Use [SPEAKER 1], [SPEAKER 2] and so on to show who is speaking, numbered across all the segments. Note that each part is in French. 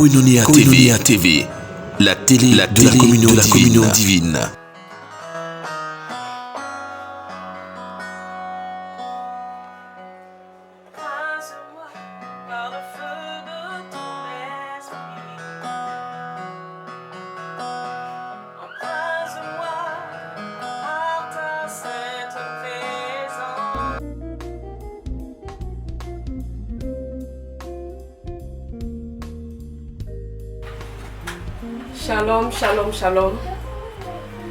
[SPEAKER 1] Koinonia TV, la télé de la communion divine.
[SPEAKER 2] Shalom, shalom, shalom.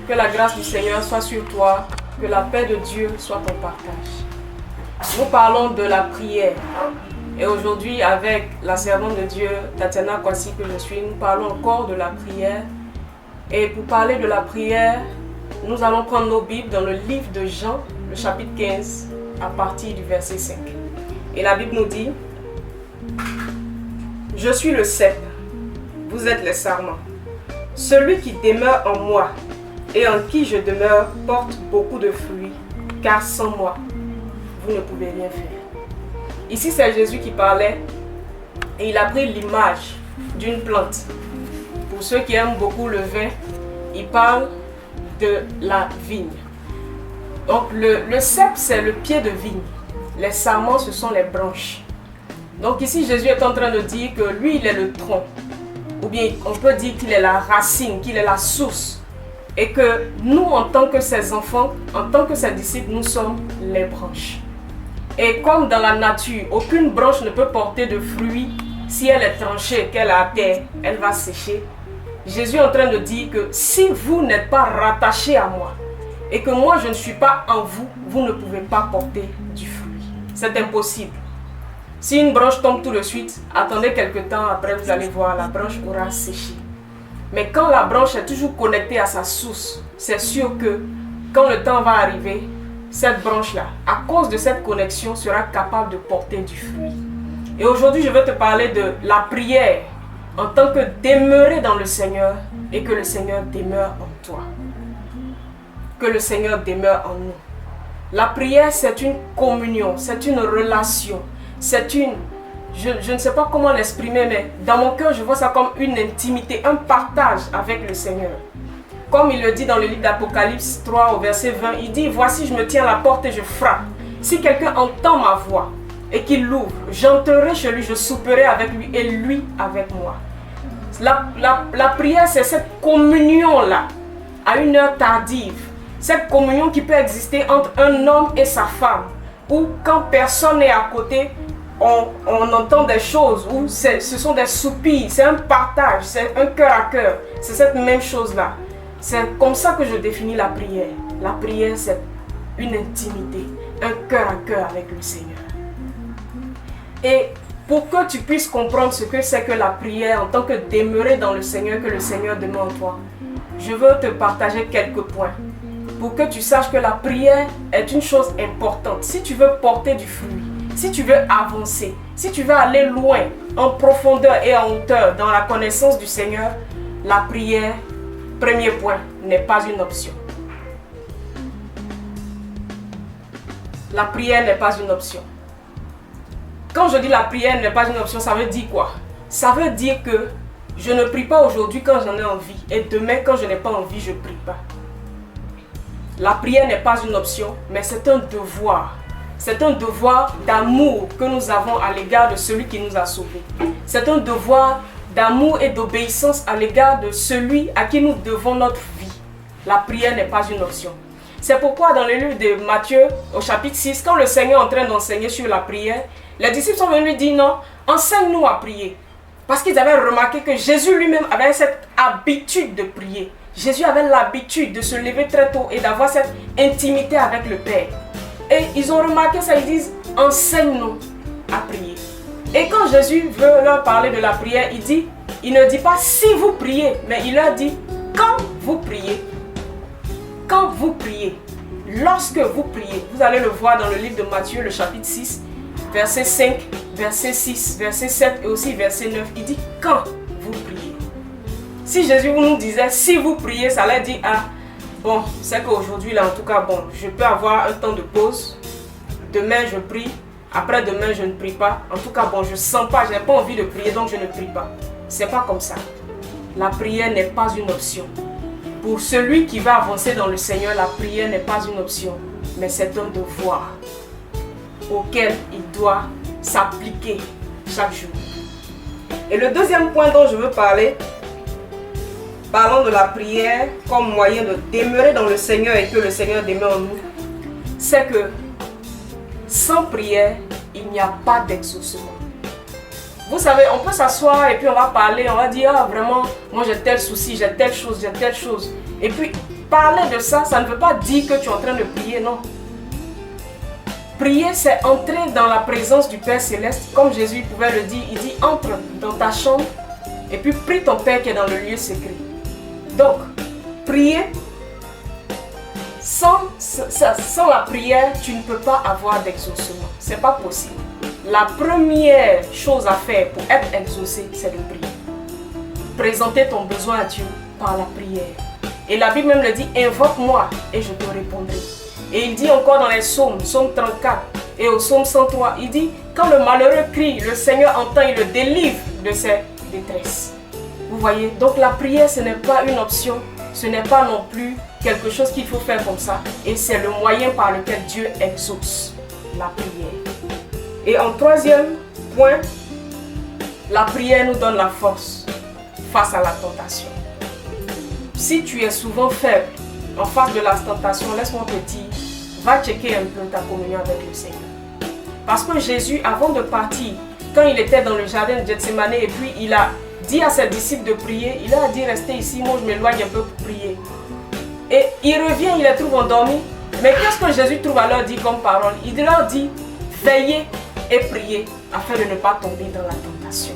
[SPEAKER 2] Que la grâce du Seigneur soit sur toi, que la paix de Dieu soit ton partage. Nous parlons de la prière. Et aujourd'hui, avec la servante de Dieu, Tatiana Kwasi que je suis, nous parlons encore de la prière. Et pour parler de la prière, nous allons prendre nos Bibles dans le livre de Jean, le chapitre 15, à partir du verset 5. Et la Bible nous dit: Je suis le cep, vous êtes les sarments. Celui qui demeure en moi et en qui je demeure porte beaucoup de fruits, car sans moi, vous ne pouvez rien faire. Ici, c'est Jésus qui parlait et il a pris l'image d'une plante. Pour ceux qui aiment beaucoup le vin, il parle de la vigne. Donc, le cep, c'est le pied de vigne. Les sarments, ce sont les branches. Donc ici, Jésus est en train de dire que lui, il est le tronc. Ou bien on peut dire qu'il est la racine, qu'il est la source. Et que nous, en tant que ses enfants, en tant que ses disciples, nous sommes les branches. Et comme dans la nature, aucune branche ne peut porter de fruits si elle est tranchée, qu'elle est à terre, elle va sécher. Jésus est en train de dire que si vous n'êtes pas rattachés à moi et que moi je ne suis pas en vous, vous ne pouvez pas porter du fruit. C'est impossible. Si une branche tombe tout de suite, attendez quelques temps, après vous allez voir, la branche aura séché. Mais quand la branche est toujours connectée à sa source, c'est sûr que quand le temps va arriver, cette branche-là, à cause de cette connexion, sera capable de porter du fruit. Et aujourd'hui, je vais te parler de la prière en tant que demeurer dans le Seigneur et que le Seigneur demeure en toi. Que le Seigneur demeure en nous. La prière, c'est une communion, c'est une relation. C'est une, je ne sais pas comment l'exprimer, mais dans mon cœur, je vois ça comme une intimité, un partage avec le Seigneur. Comme il le dit dans le livre d'Apocalypse 3 au verset 20, il dit: Voici, je me tiens à la porte et je frappe. Si quelqu'un entend ma voix et qu'il l'ouvre, j'entrerai chez lui, je souperai avec lui et lui avec moi. La prière, c'est cette communion-là, à une heure tardive. Cette communion qui peut exister entre un homme et sa femme, ou quand personne n'est à côté, on entend des choses, ou ce sont des soupirs, c'est un partage, c'est un cœur à cœur, c'est cette même chose-là. C'est comme ça que je définis la prière. La prière, c'est une intimité, un cœur à cœur avec le Seigneur. Et pour que tu puisses comprendre ce que c'est que la prière, en tant que demeurer dans le Seigneur, que le Seigneur demeure en toi, je veux te partager quelques points pour que tu saches que la prière est une chose importante. Si tu veux porter du fruit, si tu veux avancer, si tu veux aller loin, en profondeur et en hauteur dans la connaissance du Seigneur, la prière, premier point, n'est pas une option. La prière n'est pas une option. Quand je dis la prière n'est pas une option, ça veut dire quoi? Ça veut dire que je ne prie pas aujourd'hui quand j'en ai envie et demain quand je n'ai pas envie, je ne prie pas. La prière n'est pas une option, mais c'est un devoir. C'est un devoir d'amour que nous avons à l'égard de celui qui nous a sauvés. C'est un devoir d'amour et d'obéissance à l'égard de celui à qui nous devons notre vie. La prière n'est pas une option. C'est pourquoi dans le livre de Matthieu, au chapitre 6, quand le Seigneur est en train d'enseigner sur la prière, les disciples sont venus lui dire: non, enseigne-nous à prier. Parce qu'ils avaient remarqué que Jésus lui-même avait cette habitude de prier. Jésus avait l'habitude de se lever très tôt et d'avoir cette intimité avec le Père. Et ils ont remarqué ça, ils disent: enseigne-nous à prier. Et quand Jésus veut leur parler de la prière, il ne dit pas si vous priez, mais il leur dit quand vous priez. Quand vous priez, lorsque vous priez, vous allez le voir dans le livre de Matthieu, le chapitre 6, verset 5, verset 6, verset 7 et aussi verset 9, il dit quand vous priez. Si Jésus nous disait si vous priez, ça allait dire: ah, bon, c'est qu'aujourd'hui là en tout cas, bon, je peux avoir un temps de pause, demain je prie, après demain je ne prie pas, en tout cas bon, je ne sens pas, je n'ai pas envie de prier donc je ne prie pas. c'est pas comme ça. La prière n'est pas une option. Pour celui qui va avancer dans le Seigneur, la prière n'est pas une option, mais c'est un devoir auquel il doit s'appliquer chaque jour. Et le deuxième point dont je veux parler, parlant de la prière comme moyen de demeurer dans le Seigneur et que le Seigneur demeure en nous, c'est que sans prière, il n'y a pas d'exaucement. Vous savez, on peut s'asseoir et puis on va parler, on va dire, ah vraiment, moi j'ai tel souci, j'ai telle chose, j'ai telle chose. Et puis, parler de ça, ça ne veut pas dire que tu es en train de prier, non. Prier, c'est entrer dans la présence du Père Céleste, comme Jésus pouvait le dire, il dit, entre dans ta chambre et puis prie ton Père qui est dans le lieu secret. Donc, prier, sans la prière, tu ne peux pas avoir d'exaucement. Ce n'est pas possible. La première chose à faire pour être exaucé, c'est de prier. Présenter ton besoin à Dieu par la prière. Et la Bible même le dit, invoque-moi et je te répondrai. Et il dit encore dans les psaumes, psaume 34 et au psaume 103, il dit, quand le malheureux crie, le Seigneur entend et le délivre de ses détresses. Vous voyez, donc la prière, ce n'est pas une option, ce n'est pas non plus quelque chose qu'il faut faire comme ça. Et c'est le moyen par lequel Dieu exauce la prière. Et en troisième point, la prière nous donne la force face à la tentation. Si tu es souvent faible en face de la tentation, laisse-moi te dire, va checker un peu ta communion avec le Seigneur. Parce que Jésus, avant de partir, quand il était dans le jardin de Gethsémane et puis il a dit à ses disciples de prier, il a dit restez ici, moi je m'éloigne un peu pour prier. Et il revient, il les trouve endormis. Mais qu'est-ce que Jésus trouve à leur dire comme parole? Il leur dit, veillez et priez afin de ne pas tomber dans la tentation.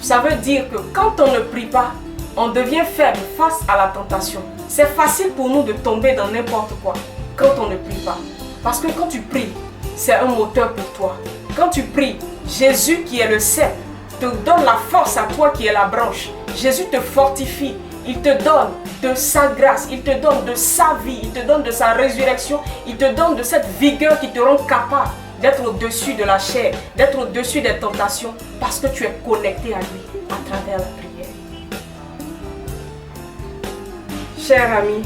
[SPEAKER 2] Ça veut dire que quand on ne prie pas, on devient faible face à la tentation. C'est facile pour nous de tomber dans n'importe quoi quand on ne prie pas. Parce que quand tu pries, c'est un moteur pour toi. Quand tu pries, Jésus qui est le cep te donne la force à toi qui est la branche. Jésus te fortifie. Il te donne de sa grâce, il te donne de sa vie, il te donne de sa résurrection, il te donne de cette vigueur qui te rend capable d'être au-dessus de la chair, d'être au-dessus des tentations, parce que tu es connecté à lui à travers la prière. Cher ami,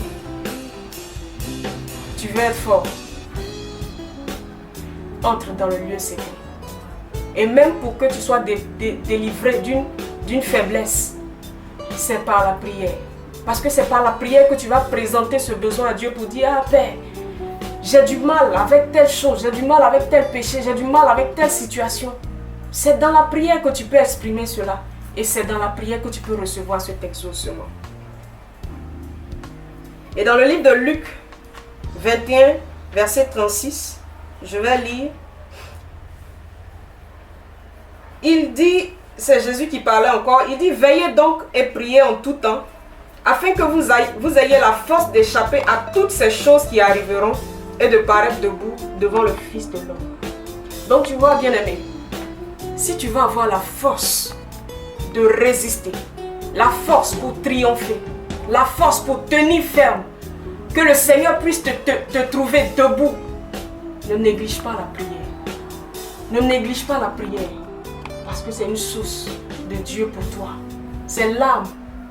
[SPEAKER 2] tu veux être fort, entre dans le lieu secret. Et même pour que tu sois délivré d'une faiblesse, c'est par la prière. Parce que c'est par la prière que tu vas présenter ce besoin à Dieu pour dire, ah Père, j'ai du mal avec telle chose, j'ai du mal avec tel péché, j'ai du mal avec telle situation. C'est dans la prière que tu peux exprimer cela. Et c'est dans la prière que tu peux recevoir cet exaucement. Et dans le livre de Luc 21, verset 36, je vais lire. Il dit, c'est Jésus qui parlait encore, il dit, veillez donc et priez en tout temps, afin que vous ayez la force d'échapper à toutes ces choses qui arriveront et de paraître debout devant le Fils de l'homme. Donc tu vois, bien-aimé, si tu veux avoir la force de résister, la force pour triompher, la force pour tenir ferme, que le Seigneur puisse te trouver debout, ne néglige pas la prière. Ne néglige pas la prière. Parce que c'est une source de Dieu pour toi. C'est l'arme,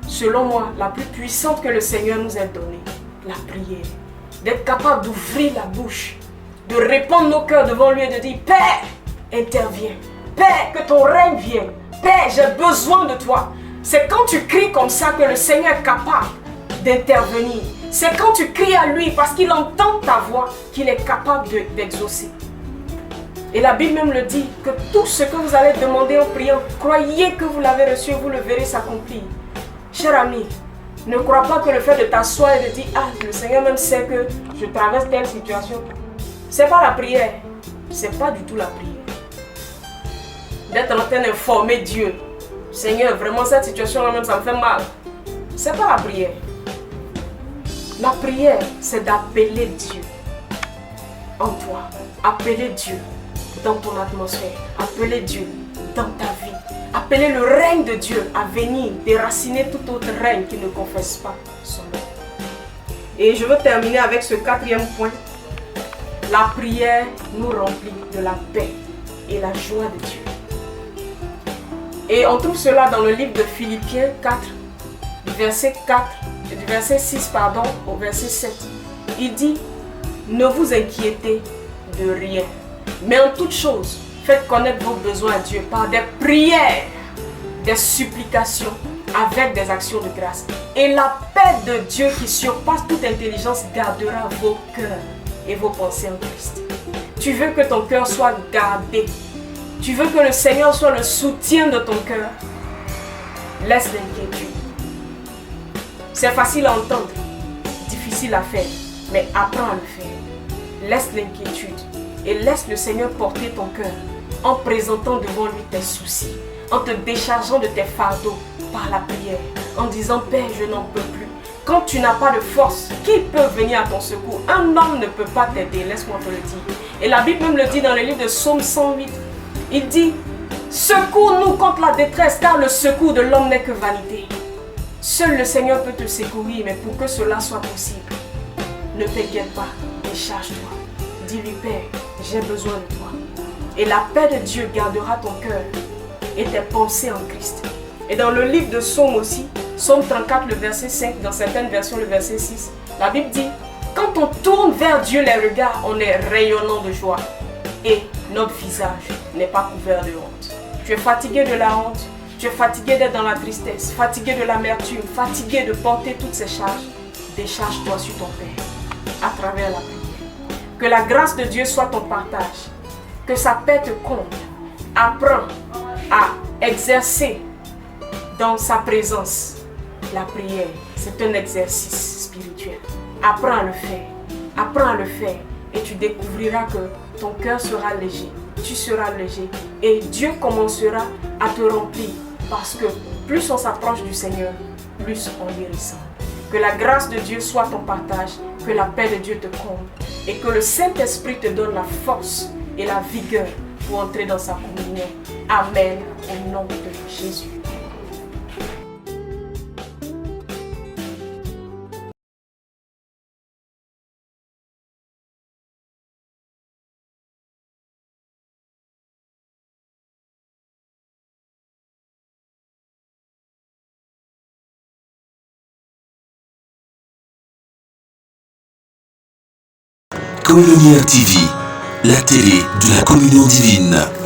[SPEAKER 2] selon moi, la plus puissante que le Seigneur nous a donnée. La prière. D'être capable d'ouvrir la bouche, de répandre nos cœurs devant lui et de dire, Père, interviens. Père, que ton règne vienne. Père, j'ai besoin de toi. C'est quand tu cries comme ça que le Seigneur est capable d'intervenir. C'est quand tu cries à lui parce qu'il entend ta voix qu'il est capable d'exaucer. Et la Bible même le dit, que tout ce que vous allez demander en priant, croyez que vous l'avez reçu, vous le verrez s'accomplir. Cher ami, ne crois pas que le fait de t'asseoir et de dire, ah, le Seigneur même sait que je traverse telle situation. Ce n'est pas la prière. Ce n'est pas du tout la prière. D'être en train d'informer Dieu. Seigneur, vraiment cette situation-là même, ça me fait mal. Ce n'est pas la prière. La prière, c'est d'appeler Dieu en toi. Appeler Dieu dans ton atmosphère, appeler Dieu dans ta vie, appeler le règne de Dieu à venir déraciner tout autre règne qui ne confesse pas son nom. Et je veux terminer avec ce quatrième point. La prière nous remplit de la paix et la joie de Dieu. Et on trouve cela dans le livre de Philippiens 4, du verset 6 au verset 7. Il dit, ne vous inquiétez de rien, mais en toute chose, faites connaître vos besoins à Dieu par des prières, des supplications, avec des actions de grâce. Et la paix de Dieu qui surpasse toute intelligence gardera vos cœurs et vos pensées en Christ. Tu veux que ton cœur soit gardé. Tu veux que le Seigneur soit le soutien de ton cœur. Laisse l'inquiétude. C'est facile à entendre, difficile à faire, mais apprends à le faire. Laisse l'inquiétude et laisse le Seigneur porter ton cœur en présentant devant lui tes soucis, en te déchargeant de tes fardeaux par la prière, en disant Père, je n'en peux plus. Quand tu n'as pas de force, qui peut venir à ton secours? Un homme ne peut pas t'aider, laisse-moi te le dire. Et la Bible même le dit dans le livre de Psaume 108. Il dit, secours-nous contre la détresse, car le secours de l'homme n'est que vanité. Seul le Seigneur peut te secourir, mais pour que cela soit possible, ne t'inquiète pas, décharge-toi. Dis-lui, Père, j'ai besoin de toi. Et la paix de Dieu gardera ton cœur et tes pensées en Christ. Et dans le livre de Psaume aussi, Psaume 34, le verset 5, dans certaines versions, le verset 6, la Bible dit, quand on tourne vers Dieu les regards, on est rayonnant de joie. Et notre visage n'est pas couvert de honte. Tu es fatigué de la honte, tu es fatigué d'être dans la tristesse, fatigué de l'amertume, fatigué de porter toutes ces charges. Décharge-toi sur ton Père à travers la prière. Que la grâce de Dieu soit ton partage. Que sa paix te comble. Apprends à exercer dans sa présence la prière. C'est un exercice spirituel. Apprends à le faire. Apprends à le faire. Et tu découvriras que ton cœur sera léger. Tu seras léger. Et Dieu commencera à te remplir. Parce que plus on s'approche du Seigneur, plus on lui ressemble. Que la grâce de Dieu soit ton partage. Que la paix de Dieu te comble. Et que le Saint-Esprit te donne la force et la vigueur pour entrer dans sa communion. Amen. Au nom de Jésus.
[SPEAKER 1] Koinonia TV, la télé de la communion divine.